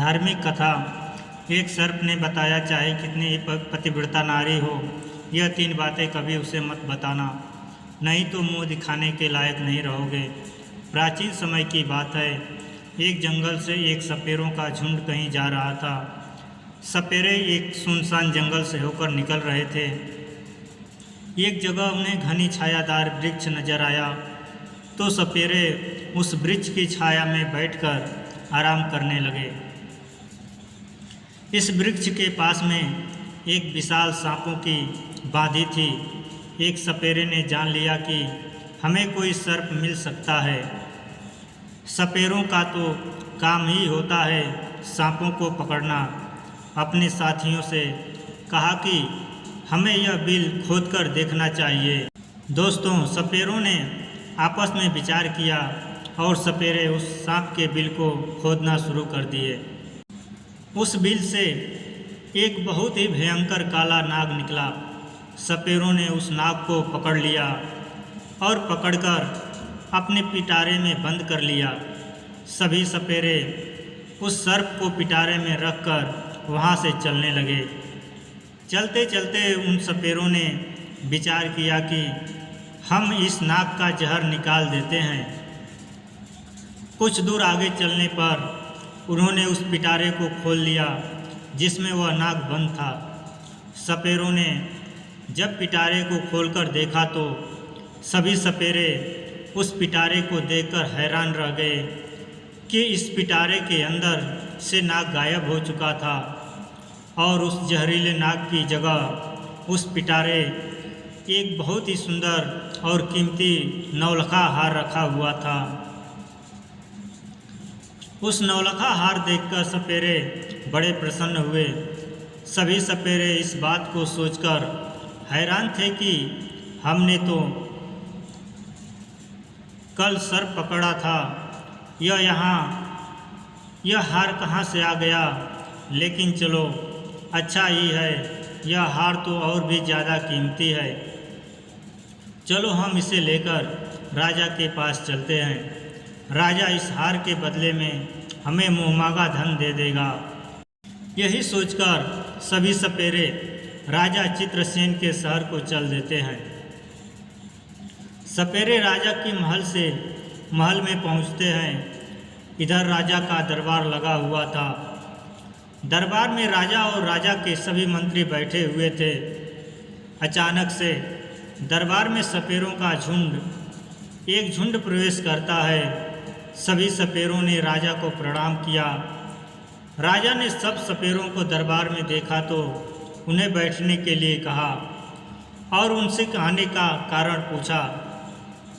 धार्मिक कथा। एक सर्प ने बताया, चाहे कितनी ही पतिव्रता नारी हो, यह 3 बातें कभी उसे मत बताना, नहीं तो मुंह दिखाने के लायक नहीं रहोगे। प्राचीन समय की बात है, एक जंगल से एक सपेरों का झुंड कहीं जा रहा था। सपेरे एक सुनसान जंगल से होकर निकल रहे थे। एक जगह उन्हें घनी छायादार वृक्ष नजर आया, तो सपेरे उस वृक्ष की छाया में बैठकर आराम करने लगे। इस वृक्ष के पास में एक विशाल सांपों की बांधी थी। एक सपेरे ने जान लिया कि हमें कोई सर्प मिल सकता है। सपेरों का तो काम ही होता है सांपों को पकड़ना। अपने साथियों से कहा कि हमें यह बिल खोदकर देखना चाहिए। दोस्तों, सपेरों ने आपस में विचार किया और सपेरे उस सांप के बिल को खोदना शुरू कर दिए। उस बिल से एक बहुत ही भयंकर काला नाग निकला। सपेरों ने उस नाग को पकड़ लिया और पकड़कर अपने पिटारे में बंद कर लिया। सभी सपेरे उस सर्प को पिटारे में रखकर वहाँ से चलने लगे। चलते चलते उन सपेरों ने विचार किया कि हम इस नाग का जहर निकाल देते हैं। कुछ दूर आगे चलने पर उन्होंने उस पिटारे को खोल लिया जिसमें वह नाग बंद था। सपेरों ने जब पिटारे को खोलकर देखा तो सभी सपेरे उस पिटारे को देखकर हैरान रह गए कि इस पिटारे के अंदर से नाग गायब हो चुका था और उस जहरीले नाग की जगह उस पिटारे एक बहुत ही सुंदर और कीमती नौलखा हार रखा हुआ था। उस नौलखा हार देखकर सपेरे बड़े प्रसन्न हुए। सभी सपेरे इस बात को सोचकर हैरान थे कि हमने तो कल सर्प पकड़ा था, यह हार कहाँ से आ गया। लेकिन चलो, अच्छा ही है, यह हार तो और भी ज़्यादा कीमती है। चलो हम इसे लेकर राजा के पास चलते हैं। राजा इस हार के बदले में हमें मुहमांगा धन दे देगा। यही सोचकर सभी सपेरे राजा चित्रसेन के शहर को चल देते हैं। सपेरे राजा की महल में पहुंचते हैं। इधर राजा का दरबार लगा हुआ था। दरबार में राजा और राजा के सभी मंत्री बैठे हुए थे। अचानक से दरबार में सपेरों का एक झुंड प्रवेश करता है। सभी सपेरों ने राजा को प्रणाम किया। राजा ने सब सपेरों को दरबार में देखा तो उन्हें बैठने के लिए कहा और उनसे कहने का कारण पूछा।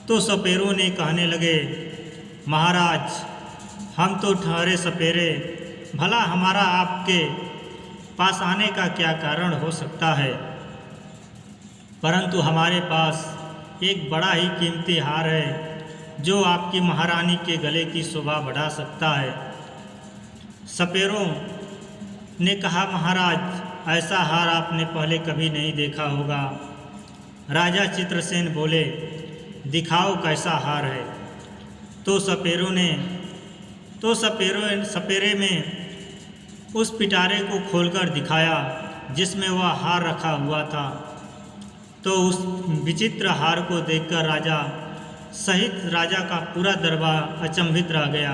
तो सपेरों ने कहने लगे, महाराज, हम तो ठहरे सपेरे, भला हमारा आपके पास आने का क्या कारण हो सकता है, परंतु हमारे पास एक बड़ा ही कीमती हार है जो आपकी महारानी के गले की शोभा बढ़ा सकता है। सपेरों ने कहा, महाराज, ऐसा हार आपने पहले कभी नहीं देखा होगा। राजा चित्रसेन बोले, दिखाओ कैसा हार है। तो सपेरे में उस पिटारे को खोलकर दिखाया जिसमें वह हार रखा हुआ था। तो उस विचित्र हार को देखकर राजा सहित राजा का पूरा दरबार अचंभित रह गया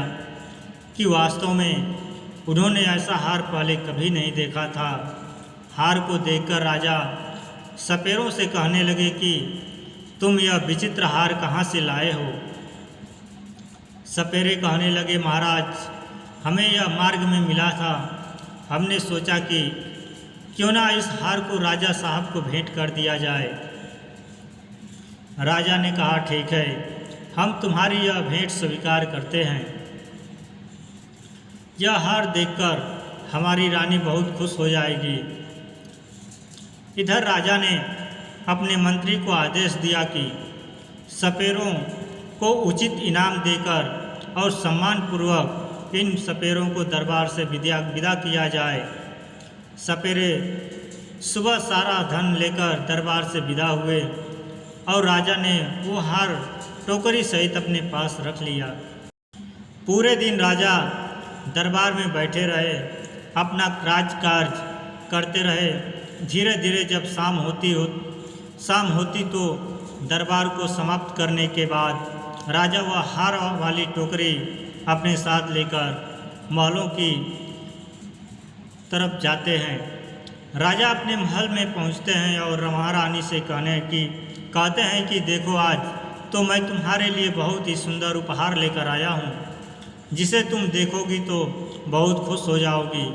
कि वास्तव में उन्होंने ऐसा हार पहले कभी नहीं देखा था। हार को देखकर राजा सपेरों से कहने लगे कि तुम यह विचित्र हार कहाँ से लाए हो। सपेरे कहने लगे, महाराज, हमें यह मार्ग में मिला था। हमने सोचा कि क्यों ना इस हार को राजा साहब को भेंट कर दिया जाए। राजा ने कहा, ठीक है, हम तुम्हारी यह भेंट स्वीकार करते हैं। यह हार देखकर हमारी रानी बहुत खुश हो जाएगी। इधर राजा ने अपने मंत्री को आदेश दिया कि सपेरों को उचित इनाम देकर और सम्मानपूर्वक इन सपेरों को दरबार से विदा किया जाए। सपेरे सुबह सारा धन लेकर दरबार से विदा हुए और राजा ने वो हार टोकरी सहित अपने पास रख लिया। पूरे दिन राजा दरबार में बैठे रहे, अपना राजकाज करते रहे। धीरे धीरे जब शाम होती तो दरबार को समाप्त करने के बाद राजा वह हार वाली टोकरी अपने साथ लेकर महलों की तरफ जाते हैं। राजा अपने महल में पहुंचते हैं और महारानी से कहते हैं कि देखो, आज तो मैं तुम्हारे लिए बहुत ही सुंदर उपहार लेकर आया हूँ, जिसे तुम देखोगी तो बहुत खुश हो जाओगी।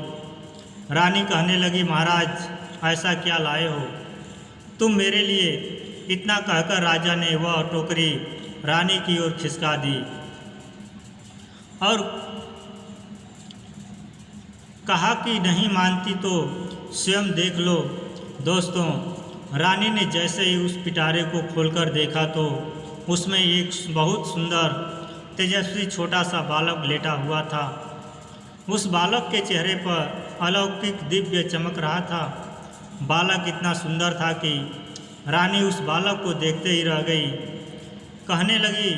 रानी कहने लगी, महाराज ऐसा क्या लाए हो तुम मेरे लिए? इतना कहकर राजा ने वह टोकरी रानी की ओर खिसका दी और कहा कि नहीं मानती तो स्वयं देख लो। दोस्तों, रानी ने जैसे ही उस पिटारे को खोलकर देखा तो उसमें एक बहुत सुंदर तेजस्वी छोटा सा बालक लेटा हुआ था। उस बालक के चेहरे पर अलौकिक दिव्य चमक रहा था। बालक इतना सुंदर था कि रानी उस बालक को देखते ही रह गई। कहने लगी,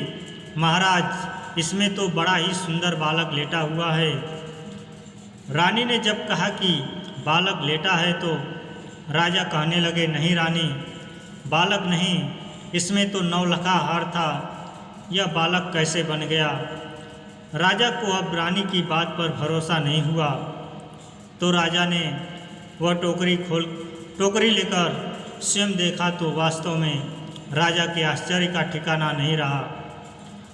महाराज इसमें तो बड़ा ही सुंदर बालक लेटा हुआ है। रानी ने जब कहा कि बालक लेटा है तो राजा कहने लगे, नहीं रानी, बालक नहीं, इसमें तो नौलखा हार था, यह बालक कैसे बन गया? राजा को अब रानी की बात पर भरोसा नहीं हुआ तो राजा ने वह टोकरी लेकर स्वयं देखा तो वास्तव में राजा के आश्चर्य का ठिकाना नहीं रहा।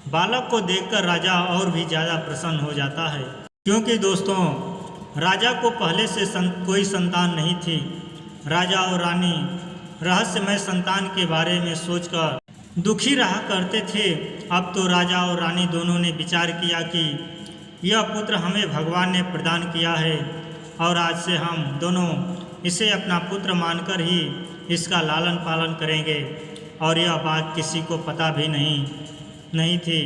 बालक को देखकर राजा और भी ज़्यादा प्रसन्न हो जाता है, क्योंकि दोस्तों राजा को पहले से कोई संतान नहीं थी। राजा और रानी रहस्यमय संतान के बारे में सोचकर दुखी रहा करते थे। अब तो राजा और रानी दोनों ने विचार किया कि यह पुत्र हमें भगवान ने प्रदान किया है और आज से हम दोनों इसे अपना पुत्र मानकर ही इसका लालन पालन करेंगे। और यह बात किसी को पता भी नहीं थी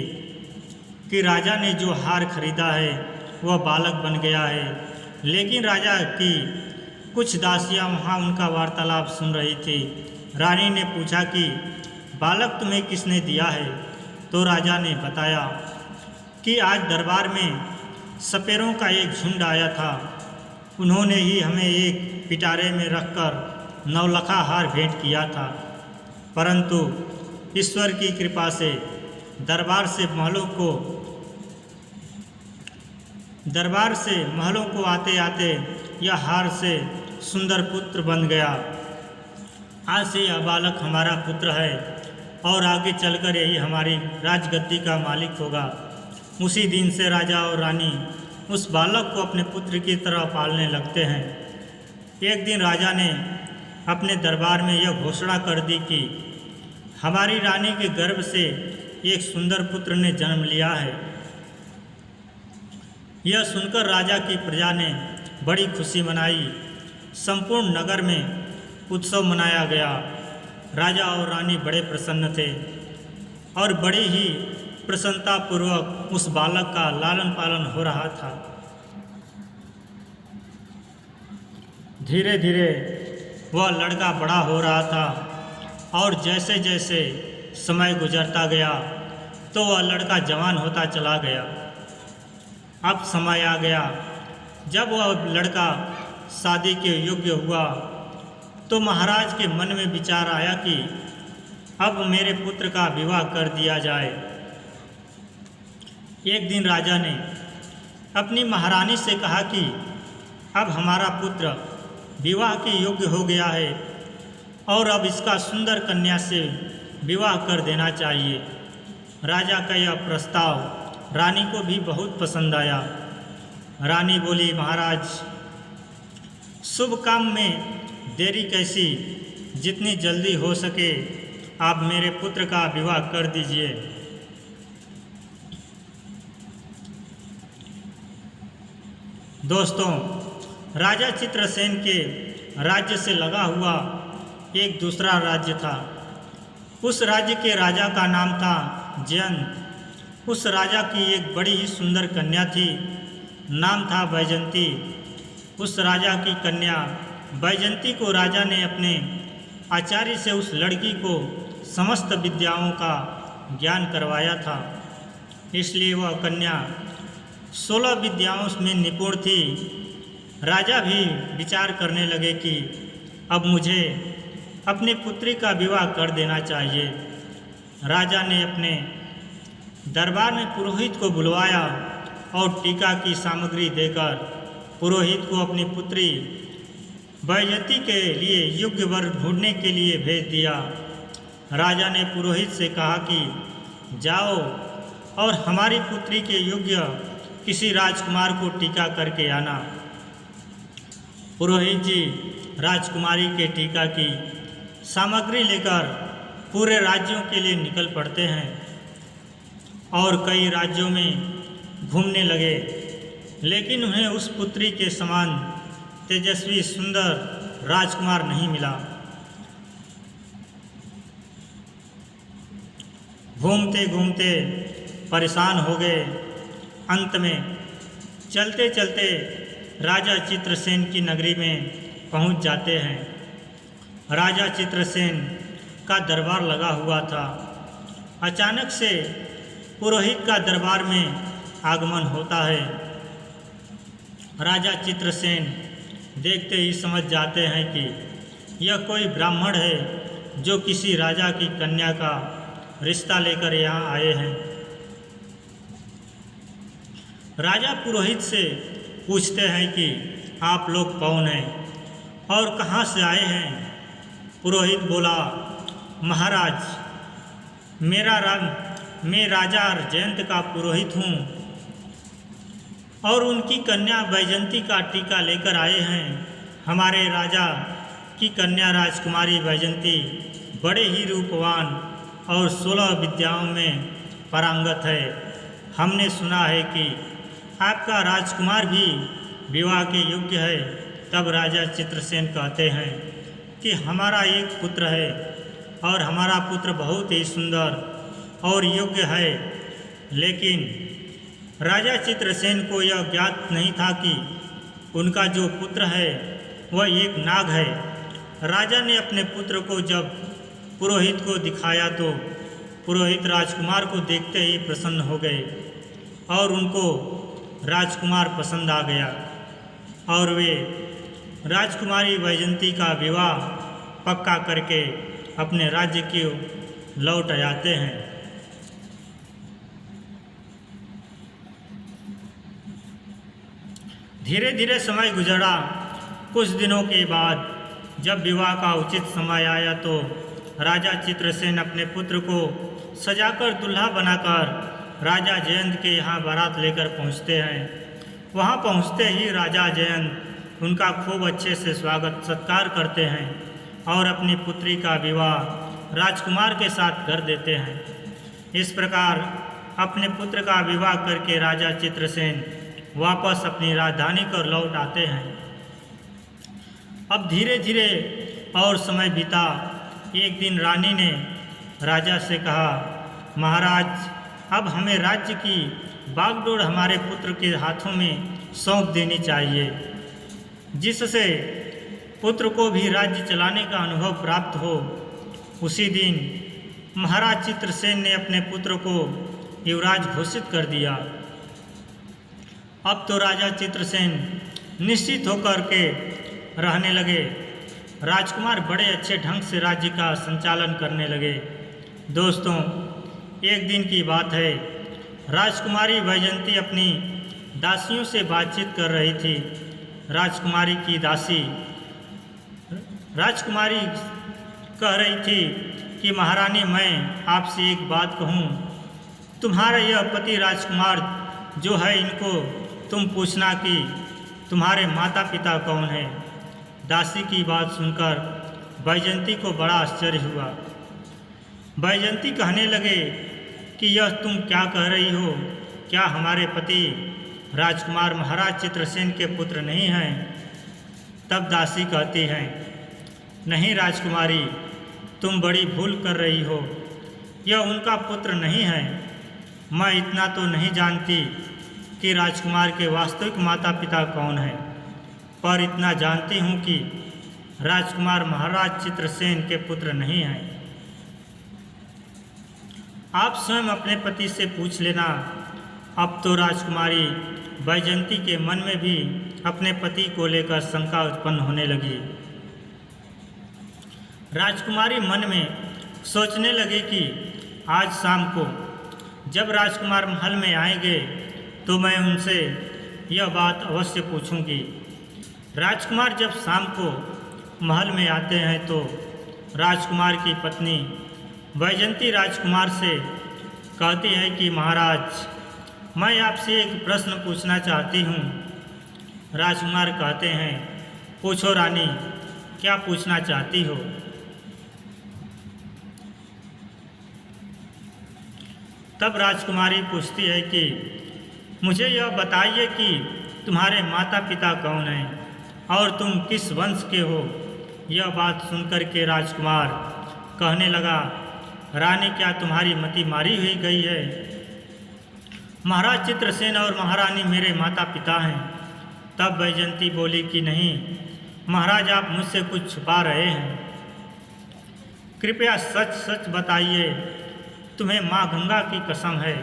कि राजा ने जो हार खरीदा है वह बालक बन गया है। लेकिन राजा की कुछ दासियां वहाँ उनका वार्तालाप सुन रही थी। रानी ने पूछा कि बालक तुम्हें किसने दिया है? तो राजा ने बताया कि आज दरबार में सपेरों का एक झुंड आया था, उन्होंने ही हमें एक पिटारे में रखकर नौलखा हार भेंट किया था। परंतु ईश्वर की कृपा से दरबार से महलों को आते आते यह हार से सुंदर पुत्र बन गया। आज से यह बालक हमारा पुत्र है और आगे चलकर यही हमारी राजगद्दी का मालिक होगा। उसी दिन से राजा और रानी उस बालक को अपने पुत्र की तरह पालने लगते हैं। एक दिन राजा ने अपने दरबार में यह घोषणा कर दी कि हमारी रानी के गर्भ से एक सुंदर पुत्र ने जन्म लिया है। यह सुनकर राजा की प्रजा ने बड़ी खुशी मनाई। संपूर्ण नगर में उत्सव मनाया गया। राजा और रानी बड़े प्रसन्न थे और बड़ी ही प्रसन्नतापूर्वक उस बालक का लालन पालन हो रहा था। धीरे धीरे वह लड़का बड़ा हो रहा था और जैसे जैसे समय गुजरता गया तो वह लड़का जवान होता चला गया। अब समय आ गया जब वह लड़का शादी के योग्य हुआ तो महाराज के मन में विचार आया कि अब मेरे पुत्र का विवाह कर दिया जाए। एक दिन राजा ने अपनी महारानी से कहा कि अब हमारा पुत्र विवाह के योग्य हो गया है और अब इसका सुंदर कन्या से विवाह कर देना चाहिए। राजा का यह प्रस्ताव रानी को भी बहुत पसंद आया। रानी बोली, महाराज शुभ काम में देरी कैसी, जितनी जल्दी हो सके आप मेरे पुत्र का विवाह कर दीजिए। दोस्तों, राजा चित्रसेन के राज्य से लगा हुआ एक दूसरा राज्य था। उस राज्य के राजा का नाम था जयंत। उस राजा की एक बड़ी ही सुंदर कन्या थी, नाम था बैजंती। उस राजा की कन्या बैजंती को राजा ने अपने आचार्य से उस लड़की को समस्त विद्याओं का ज्ञान करवाया था, इसलिए वह कन्या 16 विद्याओं में निपुण थी। राजा भी विचार करने लगे कि अब मुझे अपनी पुत्री का विवाह कर देना चाहिए। राजा ने अपने दरबार में पुरोहित को बुलवाया और टीका की सामग्री देकर पुरोहित को अपनी पुत्री बैजयंती के लिए योग्य वर ढूंढने के लिए भेज दिया। राजा ने पुरोहित से कहा कि जाओ और हमारी पुत्री के योग्य किसी राजकुमार को टीका करके आना। पुरोहित जी राजकुमारी के टीका की सामग्री लेकर पूरे राज्यों के लिए निकल पड़ते हैं और कई राज्यों में घूमने लगे, लेकिन उन्हें उस पुत्री के समान तेजस्वी सुंदर राजकुमार नहीं मिला। घूमते घूमते परेशान हो गए। अंत में चलते चलते राजा चित्रसेन की नगरी में पहुंच जाते हैं। राजा चित्रसेन का दरबार लगा हुआ था। अचानक से पुरोहित का दरबार में आगमन होता है। राजा चित्रसेन देखते ही समझ जाते हैं कि यह कोई ब्राह्मण है जो किसी राजा की कन्या का रिश्ता लेकर यहाँ आए हैं। राजा पुरोहित से पूछते हैं कि आप लोग कौन हैं और कहाँ से आए हैं। पुरोहित बोला, महाराज, मैं राजा जयंत का पुरोहित हूँ और उनकी कन्या बैजयंती का टीका लेकर आए हैं। हमारे राजा की कन्या राजकुमारी बैजयंती बड़े ही रूपवान और 16 विद्याओं में पारंगत है। हमने सुना है कि आपका राजकुमार भी विवाह के योग्य है। तब राजा चित्रसेन कहते हैं कि हमारा एक पुत्र है और हमारा पुत्र बहुत ही सुंदर और योग्य है। लेकिन राजा चित्रसेन को यह ज्ञात नहीं था कि उनका जो पुत्र है वह एक नाग है। राजा ने अपने पुत्र को जब पुरोहित को दिखाया तो पुरोहित राजकुमार को देखते ही प्रसन्न हो गए और उनको राजकुमार पसंद आ गया और वे राजकुमारी बैजयंती का विवाह पक्का करके अपने राज्य को लौट जाते हैं। धीरे धीरे समय गुजरा। कुछ दिनों के बाद जब विवाह का उचित समय आया तो राजा चित्रसेन अपने पुत्र को सजाकर दूल्हा बनाकर राजा जयंत के यहाँ बारात लेकर पहुँचते हैं। वहाँ पहुँचते ही राजा जयंत उनका खूब अच्छे से स्वागत सत्कार करते हैं और अपनी पुत्री का विवाह राजकुमार के साथ कर देते हैं। इस प्रकार अपने पुत्र का विवाह करके राजा चित्रसेन वापस अपनी राजधानी को लौट आते हैं। अब धीरे धीरे और समय बीता। एक दिन रानी ने राजा से कहा, महाराज, अब हमें राज्य की बागडोर हमारे पुत्र के हाथों में सौंप देनी चाहिए, जिससे पुत्र को भी राज्य चलाने का अनुभव प्राप्त हो। उसी दिन महाराज चित्रसेन ने अपने पुत्र को युवराज घोषित कर दिया। अब तो राजा चित्रसेन निश्चित होकर के रहने लगे। राजकुमार बड़े अच्छे ढंग से राज्य का संचालन करने लगे। दोस्तों, एक दिन की बात है, राजकुमारी बैजयंती अपनी दासियों से बातचीत कर रही थी। राजकुमारी की दासी राजकुमारी कह रही थी कि महारानी, मैं आपसे एक बात कहूँ। तुम्हारा यह पति राजकुमार जो है, इनको तुम पूछना कि तुम्हारे माता पिता कौन है। दासी की बात सुनकर बैजयंती को बड़ा आश्चर्य हुआ। बैजयंती कहने लगे कि यह तुम क्या कह रही हो? क्या हमारे पति राजकुमार महाराज चित्रसेन के पुत्र नहीं हैं? तब दासी कहती हैं, नहीं राजकुमारी, तुम बड़ी भूल कर रही हो। यह उनका पुत्र नहीं है। मैं इतना तो नहीं जानती कि राजकुमार के वास्तविक माता पिता कौन हैं, पर इतना जानती हूँ कि राजकुमार महाराज चित्रसेन के पुत्र नहीं हैं। आप स्वयं अपने पति से पूछ लेना अब तो राजकुमारी वैजयंती के मन में भी अपने पति को लेकर शंका उत्पन्न होने लगी। राजकुमारी मन में सोचने लगी कि आज शाम को जब राजकुमार महल में आएंगे तो मैं उनसे यह बात अवश्य पूछूंगी। राजकुमार जब शाम को महल में आते हैं तो राजकुमार की पत्नी वैजयंती राजकुमार से कहती है कि महाराज, मैं आपसे एक प्रश्न पूछना चाहती हूँ। राजकुमार कहते हैं, पूछो रानी, क्या पूछना चाहती हो? तब राजकुमारी पूछती है कि मुझे यह बताइए कि तुम्हारे माता पिता कौन हैं और तुम किस वंश के हो। यह बात सुनकर के राजकुमार कहने लगा, रानी, क्या तुम्हारी मति मारी हुई गई है? महाराज चित्रसेन और महारानी मेरे माता पिता हैं। तब वैजयंती बोली कि नहीं महाराज, आप मुझसे कुछ छुपा रहे हैं। कृपया सच सच बताइए, तुम्हें माँ गंगा की कसम है,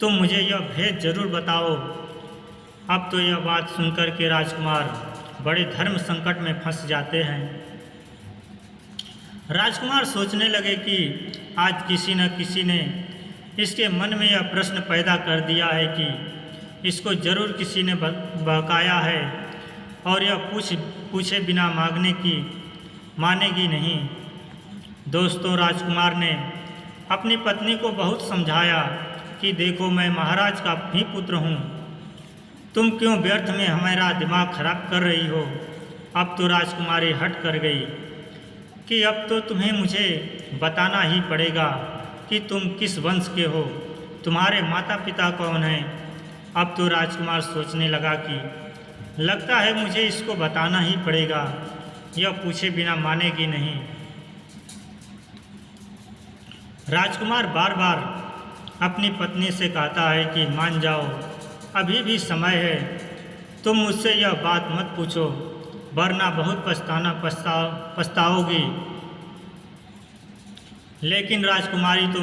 तुम मुझे यह भेद जरूर बताओ। अब तो यह बात सुनकर के राजकुमार बड़े धर्म संकट में फंस जाते हैं। राजकुमार सोचने लगे कि आज किसी न किसी ने इसके मन में यह प्रश्न पैदा कर दिया है कि इसको जरूर किसी ने बहकाया है और यह पूछे बिना मानेगी नहीं। दोस्तों, राजकुमार ने अपनी पत्नी को बहुत समझाया कि देखो, मैं महाराज का भी पुत्र हूँ, तुम क्यों व्यर्थ में हमारा दिमाग खराब कर रही हो। अब तो राजकुमारी हट कर गई कि अब तो तुम्हें मुझे बताना ही पड़ेगा कि तुम किस वंश के हो, तुम्हारे माता पिता कौन हैं। अब तो राजकुमार सोचने लगा कि लगता है मुझे इसको बताना ही पड़ेगा, यह पूछे बिना मानेगी नहीं। राजकुमार बार बार अपनी पत्नी से कहता है कि मान जाओ, अभी भी समय है, तुम मुझसे यह बात मत पूछो, वरना बहुत पछताओगी। लेकिन राजकुमारी तो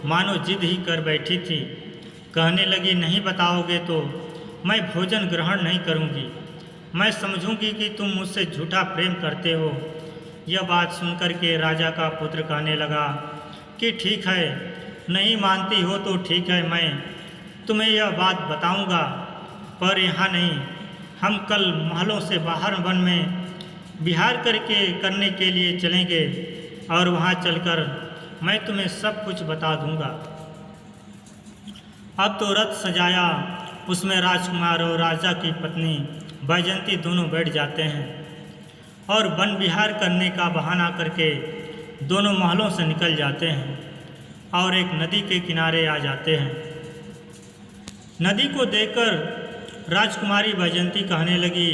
मानो जिद ही कर बैठी थी। कहने लगी, नहीं बताओगे तो मैं भोजन ग्रहण नहीं करूँगी, मैं समझूंगी कि तुम मुझसे झूठा प्रेम करते हो। यह बात सुनकर के राजा का पुत्र कहने लगा कि ठीक है, नहीं मानती हो तो ठीक है, मैं तुम्हें यह बात बताऊंगा, पर यहाँ नहीं, हम कल महलों से बाहर वन में विहार करने के लिए चलेंगे और वहाँ चलकर मैं तुम्हें सब कुछ बता दूंगा। अब तो रथ सजाया, उसमें राजकुमार और राजा की पत्नी वैजयंती दोनों बैठ जाते हैं और वन विहार करने का बहाना करके दोनों महलों से निकल जाते हैं और एक नदी के किनारे आ जाते हैं। नदी को देखकर राजकुमारी वैजयंती कहने लगी,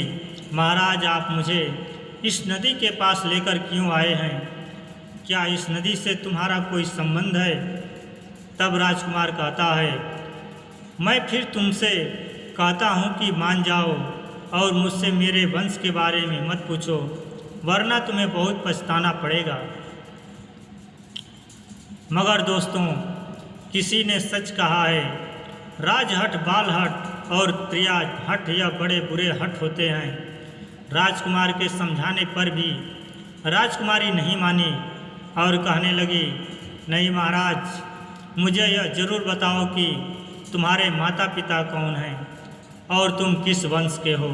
महाराज, आप मुझे इस नदी के पास लेकर क्यों आए हैं? क्या इस नदी से तुम्हारा कोई संबंध है? तब राजकुमार कहता है, मैं फिर तुमसे कहता हूँ कि मान जाओ और मुझसे मेरे वंश के बारे में मत पूछो, वरना तुम्हें बहुत पछताना पड़ेगा। मगर दोस्तों, किसी ने सच कहा है, राजहट, बालहट और त्रियाज हट यह बड़े बुरे हट होते हैं। राजकुमार के समझाने पर भी राजकुमारी नहीं मानी और कहने लगी, नहीं महाराज, मुझे यह जरूर बताओ कि तुम्हारे माता पिता कौन हैं और तुम किस वंश के हो।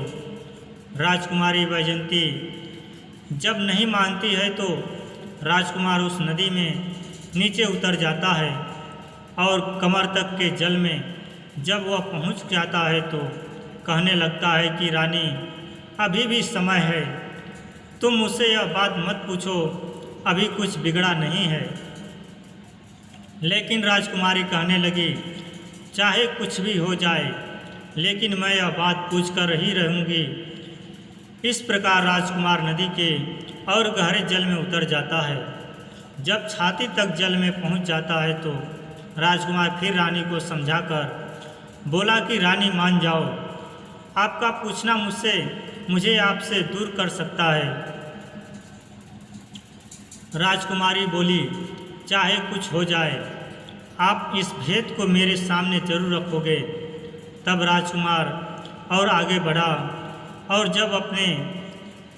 राजकुमारी वैजयंती जब नहीं मानती है तो राजकुमार उस नदी में नीचे उतर जाता है और कमर तक के जल में जब वह पहुंच जाता है तो कहने लगता है कि रानी, अभी भी समय है, तुम मुझसे यह बात मत पूछो, अभी कुछ बिगड़ा नहीं है। लेकिन राजकुमारी कहने लगी, चाहे कुछ भी हो जाए, लेकिन मैं यह बात पूछ कर ही रहूँगी। इस प्रकार राजकुमार नदी के और गहरे जल में उतर जाता है। जब छाती तक जल में पहुंच जाता है तो राजकुमार फिर रानी को समझाकर बोला कि रानी, मान जाओ, आपका पूछना मुझे आपसे दूर कर सकता है। राजकुमारी बोली, चाहे कुछ हो जाए, आप इस भेद को मेरे सामने जरूर रखोगे। तब राजकुमार और आगे बढ़ा और जब अपने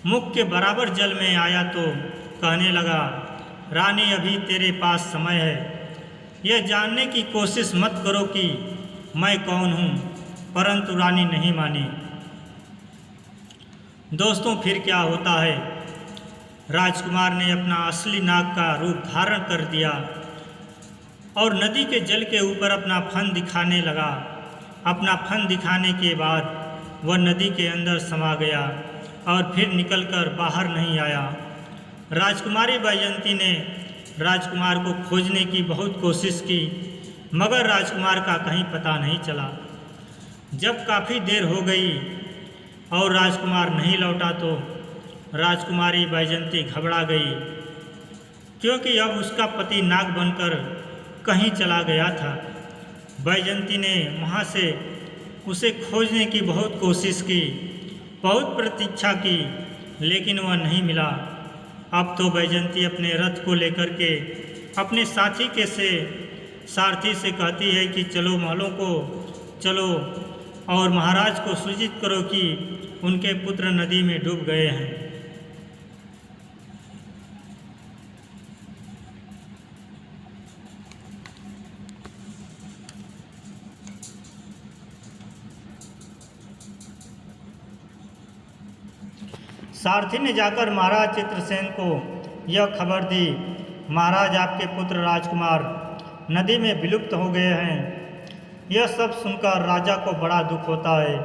मुख के बराबर जल में आया तो कहने लगा, रानी अभी तेरे पास समय है। यह जानने की कोशिश मत करो कि मैं कौन हूँ। परंतु रानी नहीं मानी। दोस्तों, फिर क्या होता है, राजकुमार ने अपना असली नाग का रूप धारण कर दिया और नदी के जल के ऊपर अपना फन दिखाने लगा। अपना फन दिखाने के बाद वह नदी के अंदर समा गया और फिर निकलकर बाहर नहीं आया। राजकुमारी बैजयंती ने राजकुमार को खोजने की बहुत कोशिश की, मगर राजकुमार का कहीं पता नहीं चला। जब काफ़ी देर हो गई और राजकुमार नहीं लौटा तो राजकुमारी बैजयंती घबरा गई, क्योंकि अब उसका पति नाग बनकर कहीं चला गया था। बैजयंती ने वहाँ से उसे खोजने की बहुत कोशिश की, बहुत प्रतीक्षा की, लेकिन वह नहीं मिला। अब तो बैजयंती अपने रथ को लेकर के अपने सारथी से कहती है कि चलो महलों को चलो और महाराज को सूचित करो कि उनके पुत्र नदी में डूब गए हैं। सारथी ने जाकर महाराज चित्रसेन को यह खबर दी, महाराज आपके पुत्र राजकुमार नदी में विलुप्त हो गए हैं। यह सब सुनकर राजा को बड़ा दुख होता है।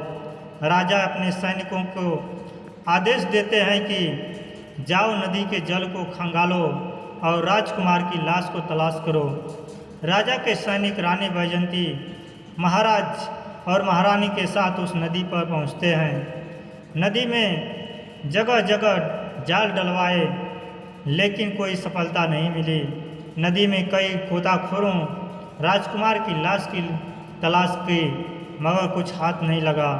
राजा अपने सैनिकों को आदेश देते हैं कि जाओ नदी के जल को खंगालो और राजकुमार की लाश को तलाश करो। राजा के सैनिक रानी बैजयंती, महाराज और महारानी के साथ उस नदी पर पहुंचते हैं। नदी में जगह जगह जाल डलवाए, लेकिन कोई सफलता नहीं मिली। नदी में कई गोताखोरों राजकुमार की लाश की तलाश की, मगर कुछ हाथ नहीं लगा।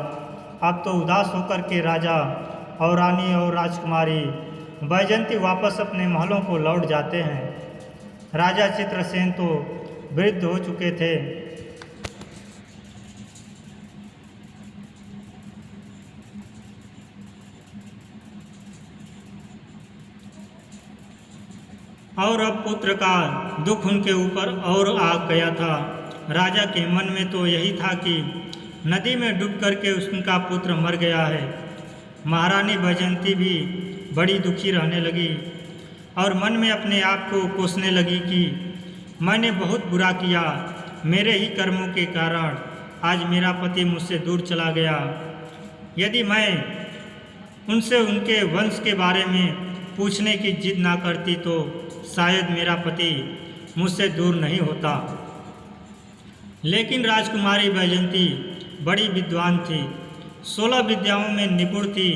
अब तो उदास होकर के राजा और रानी और राजकुमारी बैजयंती वापस अपने महलों को लौट जाते हैं। राजा चित्रसेन तो वृद्ध हो चुके थे। और अब पुत्र का दुख उनके ऊपर और आ गया था। राजा के मन में तो यही था कि नदी में डूब करके उनका पुत्र मर गया है। महारानी बैजयंती भी बड़ी दुखी रहने लगी और मन में अपने आप को कोसने लगी कि मैंने बहुत बुरा किया, मेरे ही कर्मों के कारण आज मेरा पति मुझसे दूर चला गया। यदि मैं उनसे उनके वंश के बारे में पूछने की जिद ना करती तो शायद मेरा पति मुझसे दूर नहीं होता। लेकिन राजकुमारी बैजयंती बड़ी विद्वान थी, 16 विद्याओं में निपुण थी।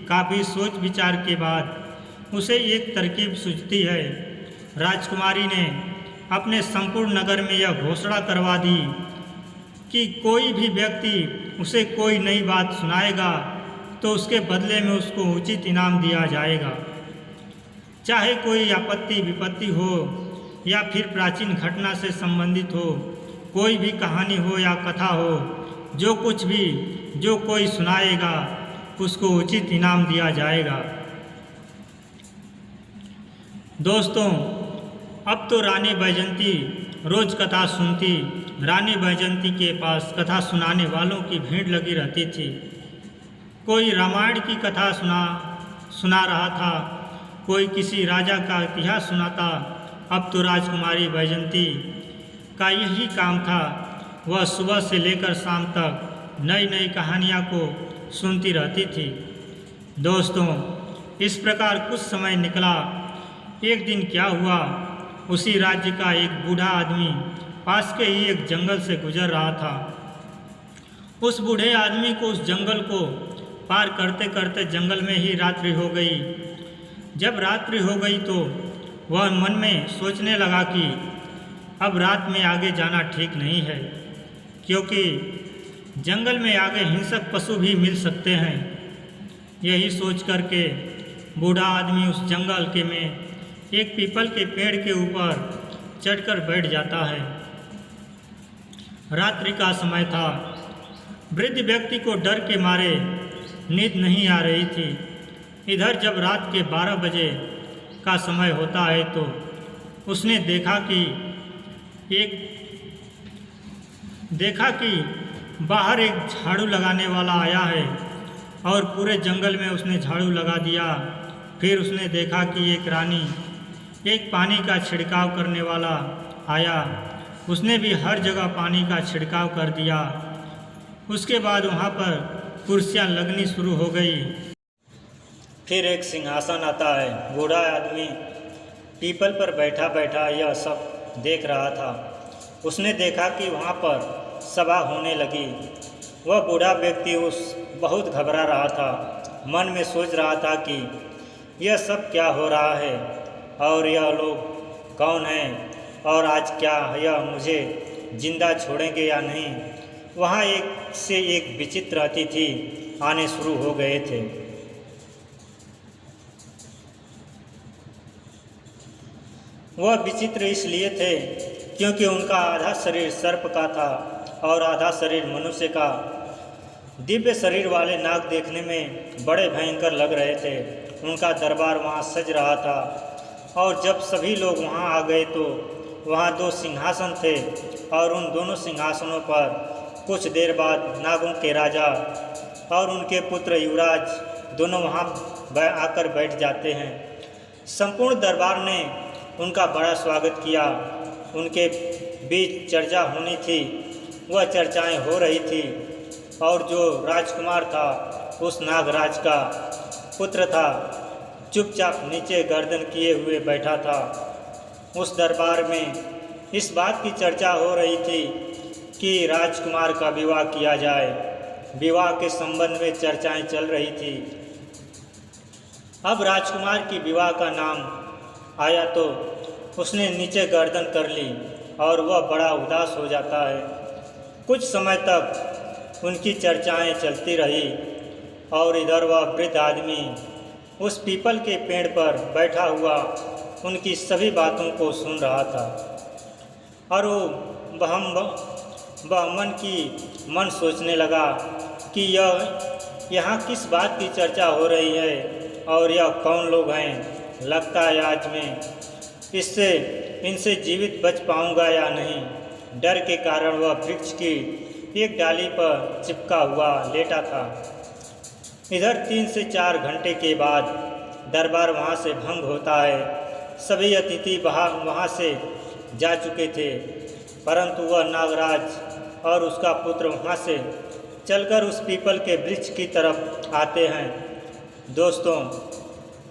काफ़ी सोच विचार के बाद उसे एक तरकीब सूझती है। राजकुमारी ने अपने संपूर्ण नगर में यह घोषणा करवा दी कि कोई भी व्यक्ति उसे कोई नई बात सुनाएगा तो उसके बदले में उसको उचित इनाम दिया जाएगा। चाहे कोई आपत्ति विपत्ति हो या फिर प्राचीन घटना से संबंधित हो, कोई भी कहानी हो या कथा हो, जो कुछ भी जो कोई सुनाएगा उसको उचित इनाम दिया जाएगा। दोस्तों, अब तो रानी बैजयंती रोज कथा सुनती। रानी बैजयंती के पास कथा सुनाने वालों की भीड़ लगी रहती थी। कोई रामायण की कथा सुना रहा था, कोई किसी राजा का इतिहास सुनाता। अब तो राजकुमारी बैजयंती का यही काम था। वह सुबह से लेकर शाम तक नई नई कहानियाँ को सुनती रहती थी। दोस्तों, इस प्रकार कुछ समय निकला। एक दिन क्या हुआ, उसी राज्य का एक बूढ़ा आदमी पास के ही एक जंगल से गुजर रहा था। उस बूढ़े आदमी को उस जंगल को पार करते करते जंगल में ही रात्रि हो गई। जब रात्रि हो गई तो वह मन में सोचने लगा कि अब रात में आगे जाना ठीक नहीं है, क्योंकि जंगल में आगे हिंसक पशु भी मिल सकते हैं। यही सोच करके बूढ़ा आदमी उस जंगल के में एक पीपल के पेड़ के ऊपर चढ़कर बैठ जाता है। रात्रि का समय था। वृद्ध व्यक्ति को डर के मारे नींद नहीं आ रही थी। इधर जब रात के 12 बजे का समय होता है तो उसने देखा कि बाहर एक झाड़ू लगाने वाला आया है और पूरे जंगल में उसने झाड़ू लगा दिया। फिर उसने देखा कि एक रानी एक पानी का छिड़काव करने वाला आया, उसने भी हर जगह पानी का छिड़काव कर दिया। उसके बाद वहाँ पर कुर्सियाँ लगनी शुरू हो गई। फिर एक सिंहासन आता है। बूढ़ा आदमी पीपल पर बैठा बैठा यह सब देख रहा था। उसने देखा कि वहाँ पर सभा होने लगी। वह बूढ़ा व्यक्ति बहुत घबरा रहा था। मन में सोच रहा था कि यह सब क्या हो रहा है और यह लोग कौन हैं और आज क्या यह मुझे जिंदा छोड़ेंगे या नहीं। वहाँ एक से एक विचित्र अतिथि आने शुरू हो गए थे। वह विचित्र इसलिए थे क्योंकि उनका आधा शरीर सर्प का था और आधा शरीर मनुष्य का। दिव्य शरीर वाले नाग देखने में बड़े भयंकर लग रहे थे। उनका दरबार वहाँ सज रहा था और जब सभी लोग वहाँ आ गए तो वहाँ 2 सिंहासन थे और उन दोनों सिंहासनों पर कुछ देर बाद नागों के राजा और उनके पुत्र युवराज दोनों वहाँ आकर बैठ जाते हैं। संपूर्ण दरबार ने उनका बड़ा स्वागत किया। उनके बीच चर्चा होनी थी। वह चर्चाएं हो रही थी और जो राजकुमार था उस नागराज का पुत्र था, चुपचाप नीचे गर्दन किए हुए बैठा था। उस दरबार में इस बात की चर्चा हो रही थी कि राजकुमार का विवाह किया जाए। विवाह के संबंध में चर्चाएं चल रही थी। अब राजकुमार की विवाह का नाम आया तो उसने नीचे गर्दन कर ली और वह बड़ा उदास हो जाता है। कुछ समय तक उनकी चर्चाएं चलती रही और इधर वह वृद्ध आदमी उस पीपल के पेड़ पर बैठा हुआ उनकी सभी बातों को सुन रहा था और वह मन सोचने लगा कि यहाँ किस बात की चर्चा हो रही है और यह कौन लोग हैं। लगता है आज मैं इनसे जीवित बच पाऊंगा या नहीं। डर के कारण वह वृक्ष की एक डाली पर चिपका हुआ लेटा था। इधर 3 से 4 घंटे के बाद दरबार वहाँ से भंग होता है। सभी अतिथि वहाँ से जा चुके थे, परंतु वह नागराज और उसका पुत्र वहाँ से चलकर उस पीपल के वृक्ष की तरफ आते हैं। दोस्तों,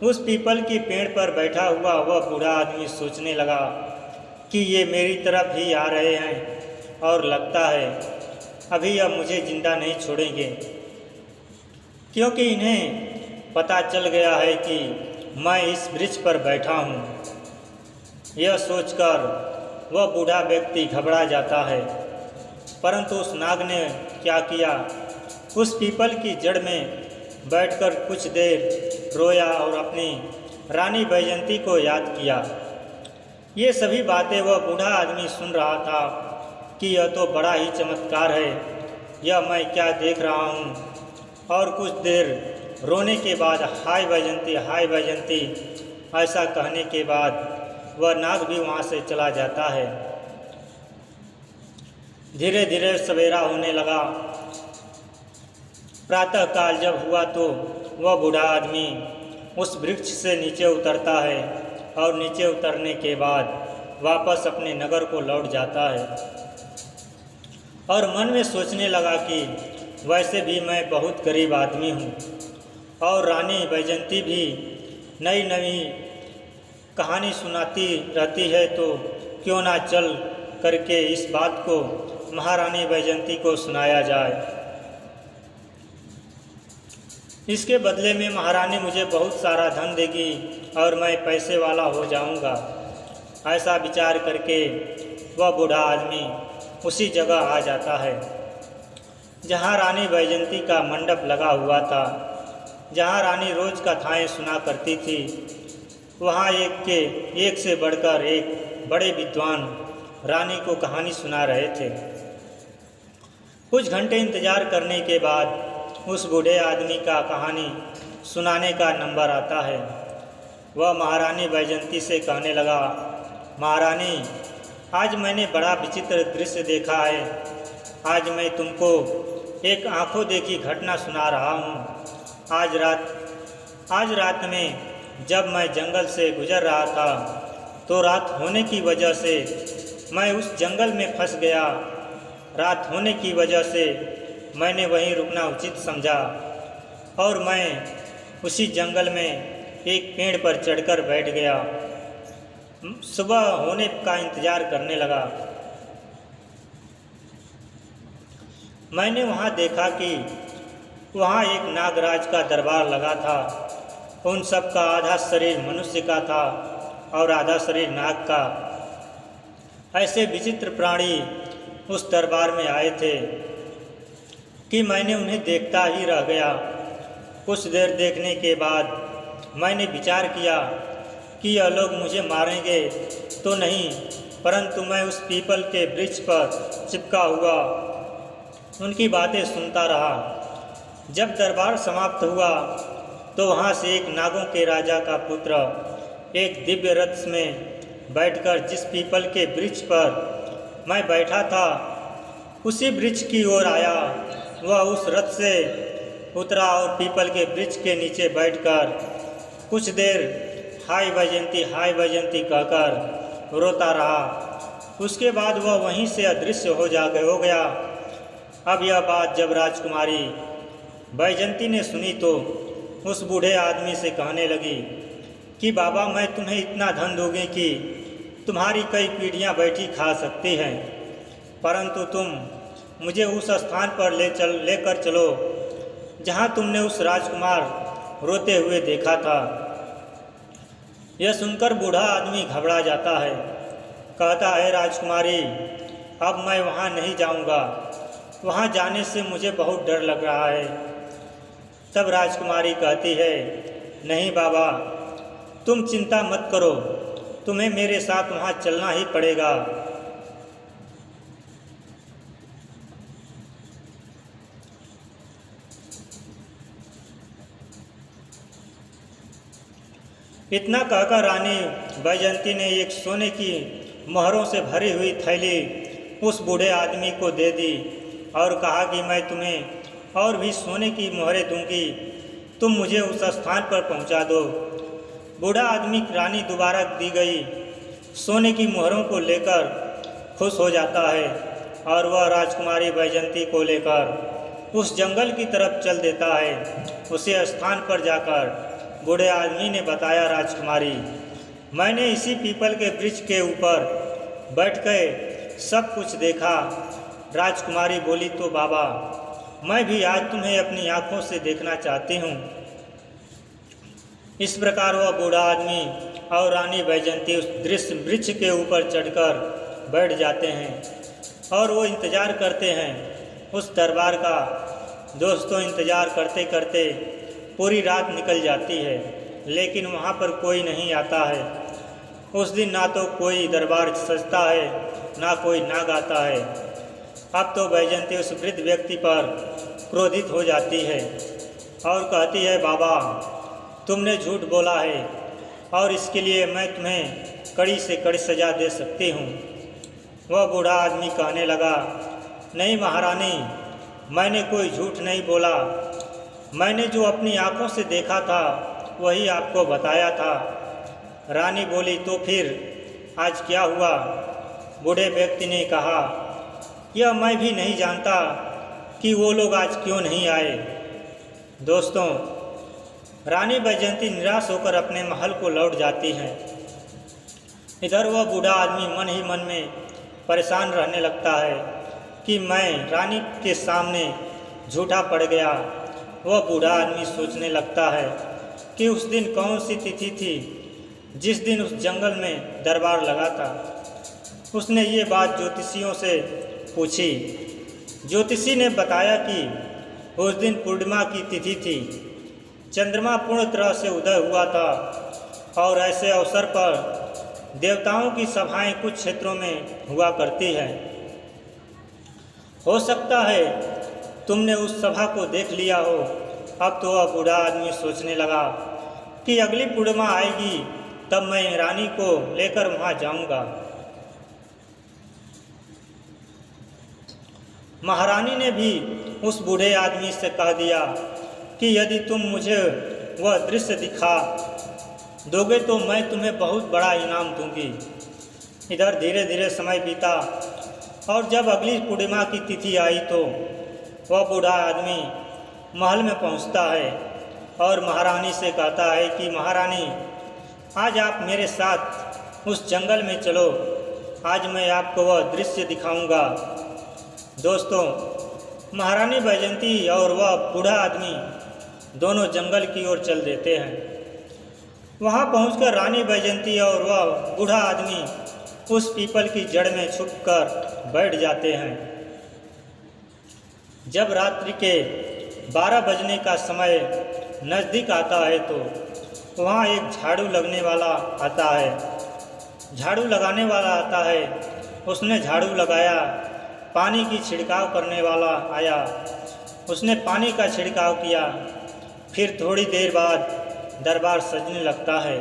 उस पीपल की पेड़ पर बैठा हुआ वह बूढ़ा आदमी सोचने लगा कि ये मेरी तरफ ही आ रहे हैं और लगता है अभी यह मुझे जिंदा नहीं छोड़ेंगे, क्योंकि इन्हें पता चल गया है कि मैं इस वृक्ष पर बैठा हूँ। यह सोचकर वह बूढ़ा व्यक्ति घबरा जाता है, परंतु उस नाग ने क्या किया, उस पीपल की जड़ में बैठकर कुछ देर रोया और अपनी रानी बैजंती को याद किया। ये सभी बातें वह बूढ़ा आदमी सुन रहा था कि यह तो बड़ा ही चमत्कार है, यह मैं क्या देख रहा हूँ। और कुछ देर रोने के बाद हाय बैजंती ऐसा कहने के बाद वह नाग भी वहाँ से चला जाता है। धीरे धीरे सवेरा होने लगा। प्रातःकाल जब हुआ तो वह बूढ़ा आदमी उस वृक्ष से नीचे उतरता है और नीचे उतरने के बाद वापस अपने नगर को लौट जाता है और मन में सोचने लगा कि वैसे भी मैं बहुत गरीब आदमी हूँ और रानी बैजंती भी नई नई कहानी सुनाती रहती है, तो क्यों ना चल करके इस बात को महारानी बैजंती को सुनाया जाए। इसके बदले में महारानी मुझे बहुत सारा धन देगी और मैं पैसे वाला हो जाऊंगा। ऐसा विचार करके वह बूढ़ा आदमी उसी जगह आ जाता है जहाँ रानी बैजंती का मंडप लगा हुआ था, जहाँ रानी रोज कथाएं सुना करती थी। वहाँ एक से बढ़कर एक बड़े विद्वान रानी को कहानी सुना रहे थे। कुछ घंटे इंतज़ार करने के बाद उस बूढ़े आदमी का कहानी सुनाने का नंबर आता है। वह महारानी बैजंती से कहने लगा, महारानी, आज मैंने बड़ा विचित्र दृश्य देखा है। आज मैं तुमको एक आंखों देखी घटना सुना रहा हूँ। आज रात में जब मैं जंगल से गुजर रहा था तो रात होने की वजह से मैं उस जंगल में फंस गया। रात होने की वजह से मैंने वहीं रुकना उचित समझा और मैं उसी जंगल में एक पेड़ पर चढ़कर बैठ गया। सुबह होने का इंतज़ार करने लगा। मैंने वहाँ देखा कि वहाँ एक नागराज का दरबार लगा था। उन सब का आधा शरीर मनुष्य का था और आधा शरीर नाग का। ऐसे विचित्र प्राणी उस दरबार में आए थे कि मैंने उन्हें देखता ही रह गया। कुछ देर देखने के बाद मैंने विचार किया कि यह लोग मुझे मारेंगे तो नहीं, परंतु मैं उस पीपल के वृक्ष पर चिपका हुआ उनकी बातें सुनता रहा। जब दरबार समाप्त हुआ तो वहाँ से एक नागों के राजा का पुत्र एक दिव्य रथ में बैठकर जिस पीपल के वृक्ष पर मैं बैठा था उसी वृक्ष की ओर आया। वह उस रथ से उतरा और पीपल के वृक्ष के नीचे बैठकर कुछ देर हाय वैजयंती कहकर रोता रहा। उसके बाद वह वहीं से अदृश्य हो गया। अब यह बात जब राजकुमारी वैजयंती ने सुनी तो उस बूढ़े आदमी से कहने लगी कि बाबा, मैं तुम्हें इतना धन दूंगी कि तुम्हारी कई पीढ़ियां बैठी खा सकती हैं, परंतु तुम मुझे उस स्थान पर लेकर चलो जहां तुमने उस राजकुमार रोते हुए देखा था। यह सुनकर बूढ़ा आदमी घबरा जाता है। कहता है, राजकुमारी, अब मैं वहां नहीं जाऊंगा। वहां जाने से मुझे बहुत डर लग रहा है। तब राजकुमारी कहती है, नहीं बाबा, तुम चिंता मत करो, तुम्हें मेरे साथ वहाँ चलना ही पड़ेगा। इतना कहकर रानी बैजंती ने एक सोने की मोहरों से भरी हुई थैली उस बूढ़े आदमी को दे दी और कहा कि मैं तुम्हें और भी सोने की मोहरें दूंगी, तुम मुझे उस स्थान पर पहुंचा दो। बूढ़ा आदमी रानी दोबारा दी गई सोने की मोहरों को लेकर खुश हो जाता है और वह राजकुमारी बैजंती को लेकर उस जंगल की तरफ चल देता है। उसी स्थान पर जाकर बूढ़े आदमी ने बताया, राजकुमारी, मैंने इसी पीपल के वृक्ष के ऊपर बैठ कर सब कुछ देखा। राजकुमारी बोली, तो बाबा, मैं भी आज तुम्हें अपनी आँखों से देखना चाहती हूँ। इस प्रकार वह बूढ़ा आदमी और रानी बैजंती उस दृश्य वृक्ष के ऊपर चढ़कर बैठ जाते हैं और वो इंतज़ार करते हैं उस दरबार का। दोस्तों, इंतज़ार करते करते पूरी रात निकल जाती है, लेकिन वहाँ पर कोई नहीं आता है। उस दिन ना तो कोई दरबार सजता है, ना कोई नाग आता है। अब तो बैजंती उस वृद्ध व्यक्ति पर क्रोधित हो जाती है और कहती है, बाबा, तुमने झूठ बोला है और इसके लिए मैं तुम्हें कड़ी से कड़ी सज़ा दे सकती हूँ। वह बूढ़ा आदमी कहने लगा, नहीं महारानी, मैंने कोई झूठ नहीं बोला। मैंने जो अपनी आँखों से देखा था वही आपको बताया था। रानी बोली, तो फिर आज क्या हुआ? बूढ़े व्यक्ति ने कहा, यह मैं भी नहीं जानता कि वो लोग आज क्यों नहीं आए। दोस्तों, रानी बैजंती निराश होकर अपने महल को लौट जाती हैं। इधर वह बूढ़ा आदमी मन ही मन में परेशान रहने लगता है कि मैं रानी के सामने झूठा पड़ गया। वह बूढ़ा आदमी सोचने लगता है कि उस दिन कौन सी तिथि थी जिस दिन उस जंगल में दरबार लगा था। उसने ये बात ज्योतिषियों से पूछी। ज्योतिषी ने बताया कि उस दिन पूर्णिमा की तिथि थी। चंद्रमा पूर्ण तरह से उदय हुआ था और ऐसे अवसर पर देवताओं की सभाएं कुछ क्षेत्रों में हुआ करती हैं। हो सकता है तुमने उस सभा को देख लिया हो। अब तो वह बूढ़ा आदमी सोचने लगा कि अगली पूर्णिमा आएगी तब मैं रानी को लेकर वहाँ जाऊँगा। महारानी ने भी उस बूढ़े आदमी से कह दिया कि यदि तुम मुझे वह दृश्य दिखा दोगे तो मैं तुम्हें बहुत बड़ा इनाम दूंगी। इधर धीरे धीरे समय बीता और जब अगली पूर्णिमा की तिथि आई तो वह बूढ़ा आदमी महल में पहुंचता है और महारानी से कहता है कि महारानी, आज आप मेरे साथ उस जंगल में चलो, आज मैं आपको वह दृश्य दिखाऊंगा। दोस्तों, महारानी बैजंती और वह बूढ़ा आदमी दोनों जंगल की ओर चल देते हैं। वहां पहुंचकर रानी बैजंती और वह बूढ़ा आदमी उस पीपल की जड़ में छुपकर बैठ जाते हैं। जब रात्रि के 12 बजने का समय नज़दीक आता है तो वहाँ एक झाड़ू लगने वाला आता है। झाड़ू लगाने वाला आता है, उसने झाड़ू लगाया। पानी की छिड़काव करने वाला आया, उसने पानी का छिड़काव किया। फिर थोड़ी देर बाद दरबार सजने लगता है।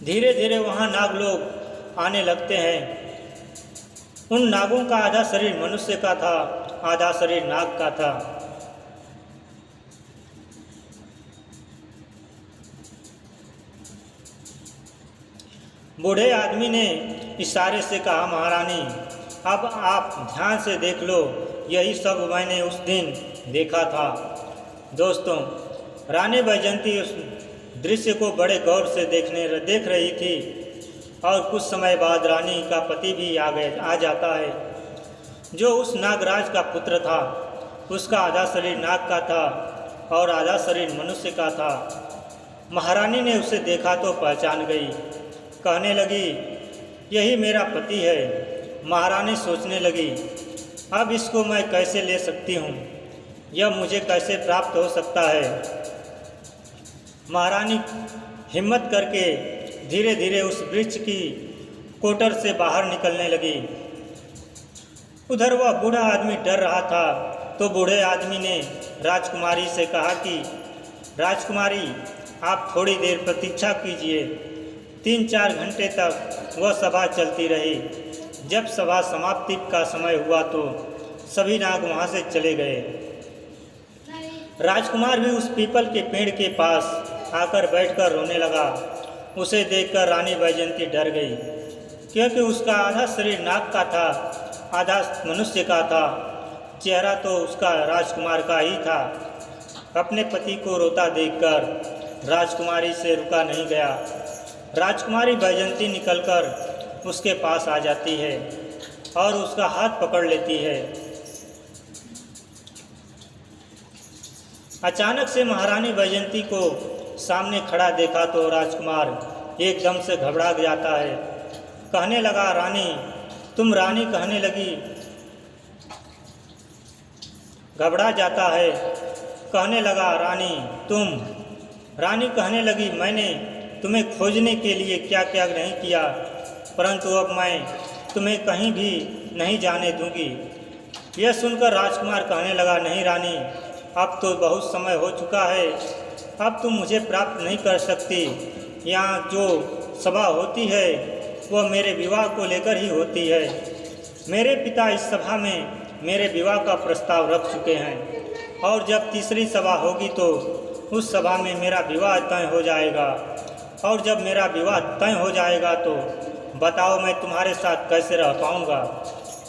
धीरे धीरे वहाँ नाग लोग आने लगते हैं। उन नागों का आधा शरीर मनुष्य का था, आधा शरीर नाग का था। बूढ़े आदमी ने इशारे से कहा, महारानी अब आप ध्यान से देख लो, यही सब मैंने उस दिन देखा था। दोस्तों, रानी बैजंती उस दृश्य को बड़े गौर से देख रही थी और कुछ समय बाद रानी का पति भी आ जाता है, जो उस नागराज का पुत्र था। उसका आधा शरीर नाग का था और आधा शरीर मनुष्य का था। महारानी ने उसे देखा तो पहचान गई, कहने लगी, यही मेरा पति है। महारानी सोचने लगी, अब इसको मैं कैसे ले सकती हूँ, यह मुझे कैसे प्राप्त हो सकता है। महारानी हिम्मत करके धीरे धीरे उस वृक्ष की कोटर से बाहर निकलने लगी। उधर वह बूढ़ा आदमी डर रहा था तो बूढ़े आदमी ने राजकुमारी से कहा कि राजकुमारी, आप थोड़ी देर प्रतीक्षा कीजिए। 3-4 घंटे तक वह सभा चलती रही। जब सभा समाप्ति का समय हुआ तो सभी नाग वहाँ से चले गए। राजकुमार भी उस पीपल के पेड़ के पास आकर बैठकर रोने लगा। उसे देखकर रानी बैजंती डर गई, क्योंकि उसका आधा शरीर नाग का था, आधा मनुष्य का था। चेहरा तो उसका राजकुमार का ही था। अपने पति को रोता देखकर राजकुमारी से रुका नहीं गया। राजकुमारी बैजंती निकलकर उसके पास आ जाती है और उसका हाथ पकड़ लेती है। अचानक से महारानी बैजंती को सामने खड़ा देखा तो राजकुमार एकदम से घबरा जाता है। कहने लगा, रानी तुम। रानी कहने लगी, घबरा जाता है, कहने लगा, रानी तुम। रानी कहने लगी, मैंने तुम्हें खोजने के लिए क्या क्या नहीं किया, परंतु अब मैं तुम्हें कहीं भी नहीं जाने दूंगी। यह सुनकर राजकुमार कहने लगा, नहीं रानी, अब तो बहुत समय हो चुका है, अब तुम मुझे प्राप्त नहीं कर सकती। यहाँ जो सभा होती है वह मेरे विवाह को लेकर ही होती है। मेरे पिता इस सभा में मेरे विवाह का प्रस्ताव रख चुके हैं और जब तीसरी सभा होगी तो उस सभा में मेरा विवाह तय हो जाएगा। और जब मेरा विवाह तय हो जाएगा तो बताओ मैं तुम्हारे साथ कैसे रह पाऊँगा।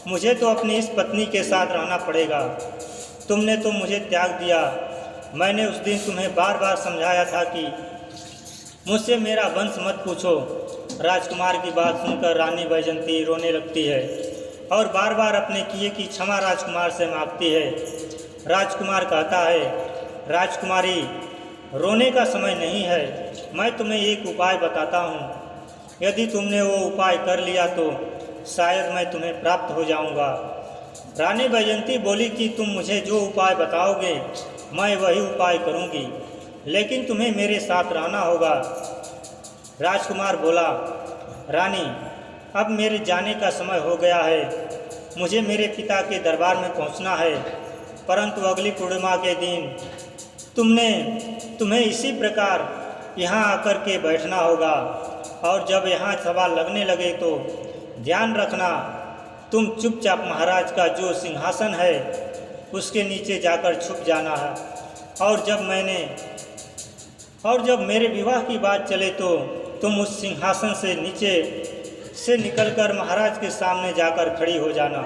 मुझे तो अपनी इस पत्नी के साथ रहना पड़ेगा। तुमने तो मुझे त्याग दिया। मैंने उस दिन तुम्हें बार बार समझाया था कि मुझसे मेरा वंश मत पूछो। राजकुमार की बात सुनकर रानी बैजंती रोने लगती है और बार बार अपने किए की क्षमा राजकुमार से मांगती है। राजकुमार कहता है, राजकुमारी रोने का समय नहीं है, मैं तुम्हें एक उपाय बताता हूँ। यदि तुमने वो उपाय कर लिया तो शायद मैं तुम्हें प्राप्त हो जाऊँगा। रानी बैजंती बोली कि तुम मुझे जो उपाय बताओगे मैं वही उपाय करूँगी, लेकिन तुम्हें मेरे साथ रहना होगा। राजकुमार बोला, रानी अब मेरे जाने का समय हो गया है, मुझे मेरे पिता के दरबार में पहुंचना है, परंतु अगली पूर्णिमा के दिन तुम्हें इसी प्रकार यहाँ आकर के बैठना होगा, और जब यहाँ सवाल लगने लगे तो ध्यान रखना, तुम चुपचाप महाराज का जो सिंहासन है उसके नीचे जाकर छुप जाना है, और जब मेरे विवाह की बात चले तो तुम उस सिंहासन से नीचे से निकलकर महाराज के सामने जाकर खड़ी हो जाना,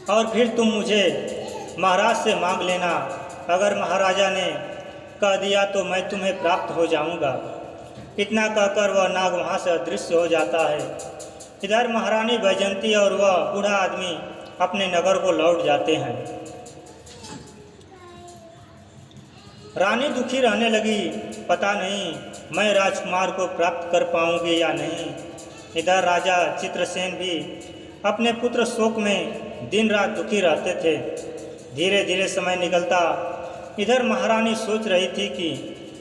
और फिर तुम मुझे महाराज से मांग लेना। अगर महाराजा ने कह दिया तो मैं तुम्हें प्राप्त हो जाऊंगा। इतना कहकर वह नाग वहाँ से अदृश्य हो जाता है। इधर महारानी बैजंती और वह बूढ़ा आदमी अपने नगर को लौट जाते हैं। रानी दुखी रहने लगी, पता नहीं मैं राजकुमार को प्राप्त कर पाऊंगी या नहीं। इधर राजा चित्रसेन भी अपने पुत्र शोक में दिन रात दुखी रहते थे। धीरे धीरे समय निकलता। इधर महारानी सोच रही थी कि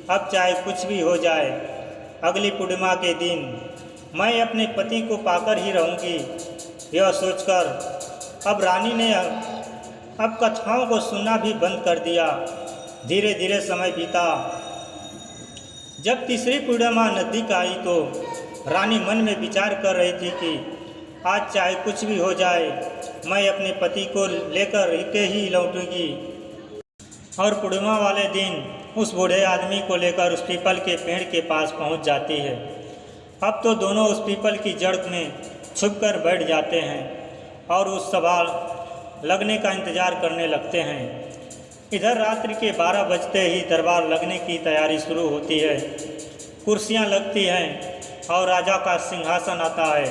अब चाहे कुछ भी हो जाए, अगली पूर्णिमा के दिन मैं अपने पति को पाकर ही रहूंगी। यह सोचकर अब रानी ने अब कथाओं को सुनना भी बंद कर दिया। धीरे धीरे समय बीता। जब तीसरी पूर्णिमा नज़दीक आई तो रानी मन में विचार कर रही थी कि आज चाहे कुछ भी हो जाए, मैं अपने पति को लेकर के ही लौटूंगी। और पूर्णिमा वाले दिन उस बूढ़े आदमी को लेकर उस पीपल के पेड़ के पास पहुंच जाती है। अब तो दोनों उस पीपल की जड़ में छुपकर बैठ जाते हैं और उस सवाल लगने का इंतज़ार करने लगते हैं। इधर रात्रि के 12 बजते ही दरबार लगने की तैयारी शुरू होती है। कुर्सियां लगती हैं और राजा का सिंहासन आता है।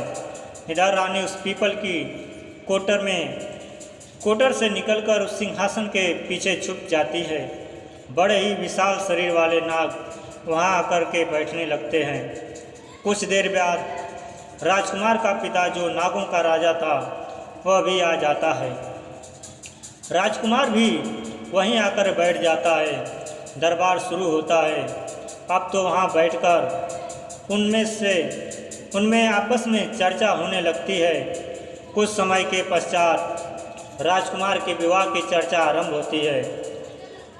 इधर रानी उस पीपल की कोटर से निकलकर उस सिंहासन के पीछे छुप जाती है। बड़े ही विशाल शरीर वाले नाग वहां आकर के बैठने लगते हैं। कुछ देर बाद राजकुमार का पिता, जो नागों का राजा था, वह भी आ जाता है। राजकुमार भी वहीं आकर बैठ जाता है। दरबार शुरू होता है। अब तो वहाँ बैठकर उनमें आपस में चर्चा होने लगती है। कुछ समय के पश्चात राजकुमार के विवाह की चर्चा आरंभ होती है।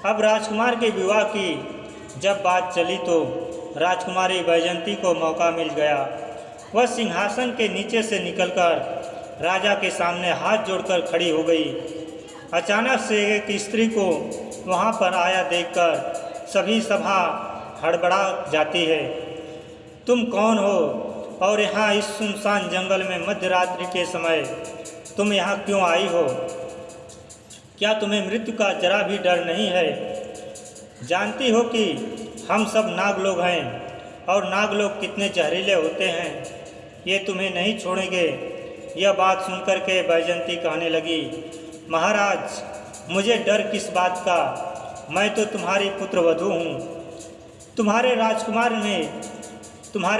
अब राजकुमार के विवाह की जब बात चली तो राजकुमारी बैजंती को मौका मिल गया। वह सिंहासन के नीचे से निकलकर राजा के सामने हाथ जोड़कर खड़ी हो गई। अचानक से एक स्त्री को वहाँ पर आया देखकर सभी सभा हड़बड़ा जाती है। तुम कौन हो और यहाँ इस सुनसान जंगल में मध्य रात्रि के समय तुम यहाँ क्यों आई हो? क्या तुम्हें मृत्यु का जरा भी डर नहीं है? जानती हो कि हम सब नाग लोग हैं और नाग लोग कितने जहरीले होते हैं, ये तुम्हें नहीं छोड़ेंगे। यह बात सुनकर के बैजंती कहने लगी, महाराज, मुझे डर किस बात का? मैं तो तुम्हारी पुत्रवधू हूँ। तुम्हारे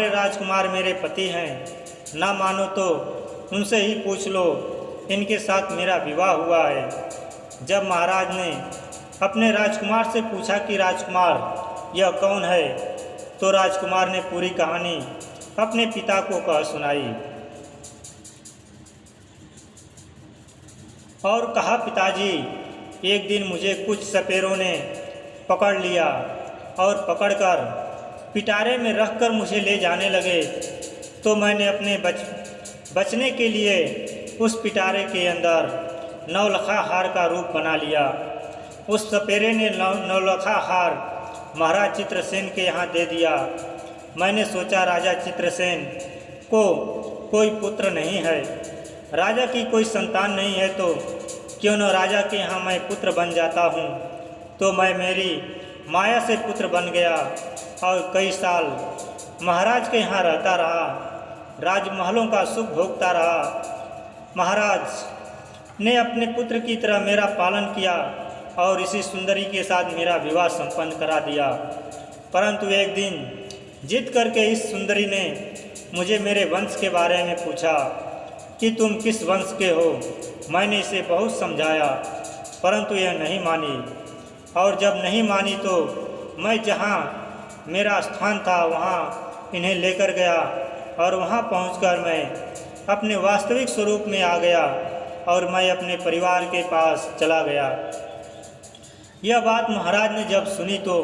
राजकुमार मेरे पति हैं। ना मानो तो उनसे ही पूछ लो, इनके साथ मेरा विवाह हुआ है। जब महाराज ने अपने राजकुमार से पूछा कि राजकुमार यह कौन है, तो राजकुमार ने पूरी कहानी अपने पिता को कह सुनाई और कहा, पिताजी, एक दिन मुझे कुछ सपेरों ने पकड़ लिया और पकड़कर पिटारे में रखकर मुझे ले जाने लगे। तो मैंने अपने बचने के लिए उस पिटारे के अंदर नौलखा हार का रूप बना लिया। उस सपेरे ने नौलखा हार महाराज चित्रसेन के यहाँ दे दिया। मैंने सोचा राजा चित्रसेन को कोई पुत्र नहीं है, राजा की कोई संतान नहीं है, तो क्यों न राजा के यहाँ मैं पुत्र बन जाता हूँ। तो मैं मेरी माया से पुत्र बन गया और कई साल महाराज के यहाँ रहता रहा, राजमहलों का सुख भोगता रहा। महाराज ने अपने पुत्र की तरह मेरा पालन किया और इसी सुंदरी के साथ मेरा विवाह संपन्न करा दिया। परंतु एक दिन जिद करके इस सुंदरी ने मुझे मेरे वंश के बारे में पूछा कि तुम किस वंश के हो। मैंने इसे बहुत समझाया, परंतु यह नहीं मानी, और जब नहीं मानी तो मैं जहाँ मेरा स्थान था वहाँ इन्हें लेकर गया और वहाँ पहुंचकर मैं अपने वास्तविक स्वरूप में आ गया और मैं अपने परिवार के पास चला गया। यह बात महाराज ने जब सुनी तो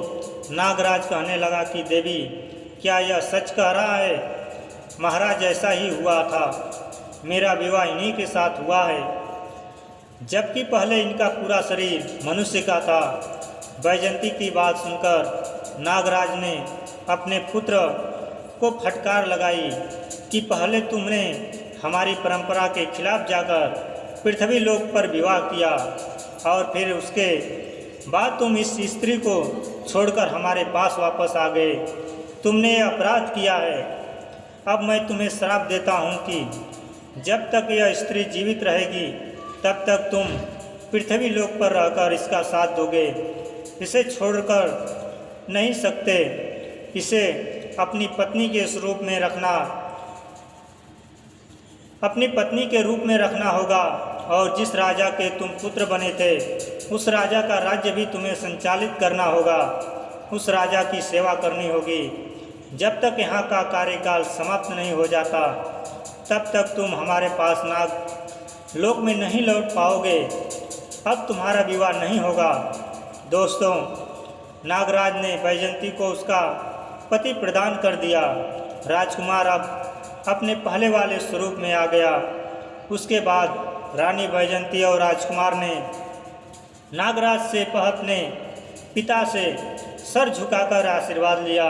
नागराज कहने लगा कि देवी, क्या यह सच कह रहा है? महाराज, ऐसा ही हुआ था, मेरा विवाह इन्हीं के साथ हुआ है, जबकि पहले इनका पूरा शरीर मनुष्य का था। वैजयंती की बात सुनकर नागराज ने अपने पुत्र को फटकार लगाई कि पहले तुमने हमारी परंपरा के खिलाफ जाकर पृथ्वी लोक पर विवाह किया और फिर उसके बाद तुम इस स्त्री को छोड़कर हमारे पास वापस आ गए। तुमने यह अपराध किया है। अब मैं तुम्हें श्राप देता हूँ कि जब तक यह स्त्री जीवित रहेगी तब तक तुम पृथ्वी लोक पर रहकर इसका साथ दोगे। इसे छोड़कर नहीं सकते। इसे अपनी पत्नी के स्वरूप में रखना, अपनी पत्नी के रूप में रखना होगा और जिस राजा के तुम पुत्र बने थे उस राजा का राज्य भी तुम्हें संचालित करना होगा। उस राजा की सेवा करनी होगी। जब तक यहाँ का कार्यकाल समाप्त नहीं हो जाता तब तक तुम हमारे पास नाग लोक में नहीं लौट पाओगे। अब तुम्हारा विवाह नहीं होगा। दोस्तों, नागराज ने वैजयंती को उसका पति प्रदान कर दिया। राजकुमार अब अपने पहले वाले स्वरूप में आ गया। उसके बाद रानी वैजयंती और राजकुमार ने नागराज से अपने पिता से सर झुकाकर आशीर्वाद लिया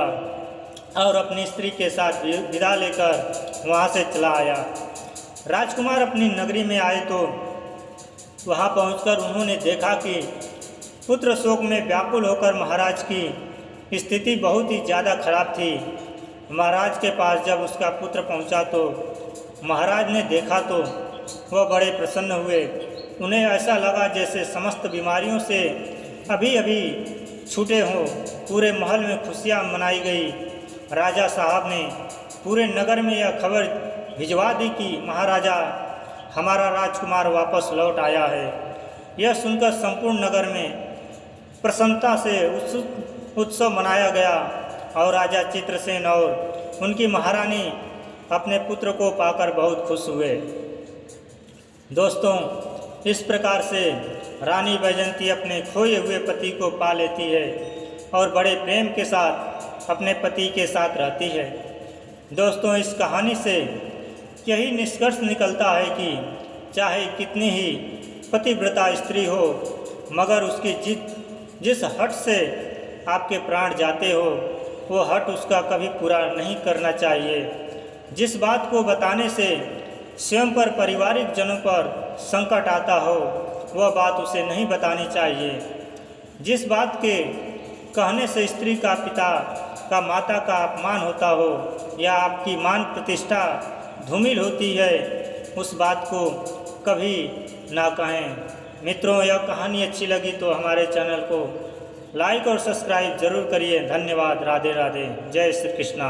और अपनी स्त्री के साथ विदा लेकर वहाँ से चला आया। राजकुमार अपनी नगरी में आए तो वहाँ पहुंचकर उन्होंने देखा कि पुत्र शोक में व्याकुल होकर महाराज की स्थिति बहुत ही ज़्यादा खराब थी। महाराज के पास जब उसका पुत्र पहुंचा तो महाराज ने देखा तो वह बड़े प्रसन्न हुए। उन्हें ऐसा लगा जैसे समस्त बीमारियों से अभी अभी छूटे हों। पूरे महल में खुशियाँ मनाई गई। राजा साहब ने पूरे नगर में यह खबर भिजवा दी कि महाराजा, हमारा राजकुमार वापस लौट आया है। यह सुनकर संपूर्ण नगर में प्रसन्नता से उत्सव मनाया गया और राजा चित्रसेन और उनकी महारानी अपने पुत्र को पाकर बहुत खुश हुए। दोस्तों, इस प्रकार से रानी वैजयंती अपने खोए हुए पति को पा लेती है और बड़े प्रेम के साथ अपने पति के साथ रहती है। दोस्तों, इस कहानी से यही निष्कर्ष निकलता है कि चाहे कितनी ही पतिव्रता स्त्री हो, मगर उसकी जिस हट से आपके प्राण जाते हो वो हट उसका कभी पूरा नहीं करना चाहिए। जिस बात को बताने से स्वयं पर, पारिवारिक जनों पर संकट आता हो वह बात उसे नहीं बतानी चाहिए। जिस बात के कहने से स्त्री का, पिता का, माता का अपमान होता हो या आपकी मान प्रतिष्ठा धूमिल होती है, उस बात को कभी ना कहें। मित्रों, यह कहानी अच्छी लगी तो हमारे चैनल को लाइक और सब्सक्राइब जरूर करिए। धन्यवाद। राधे राधे। जय श्री कृष्णा।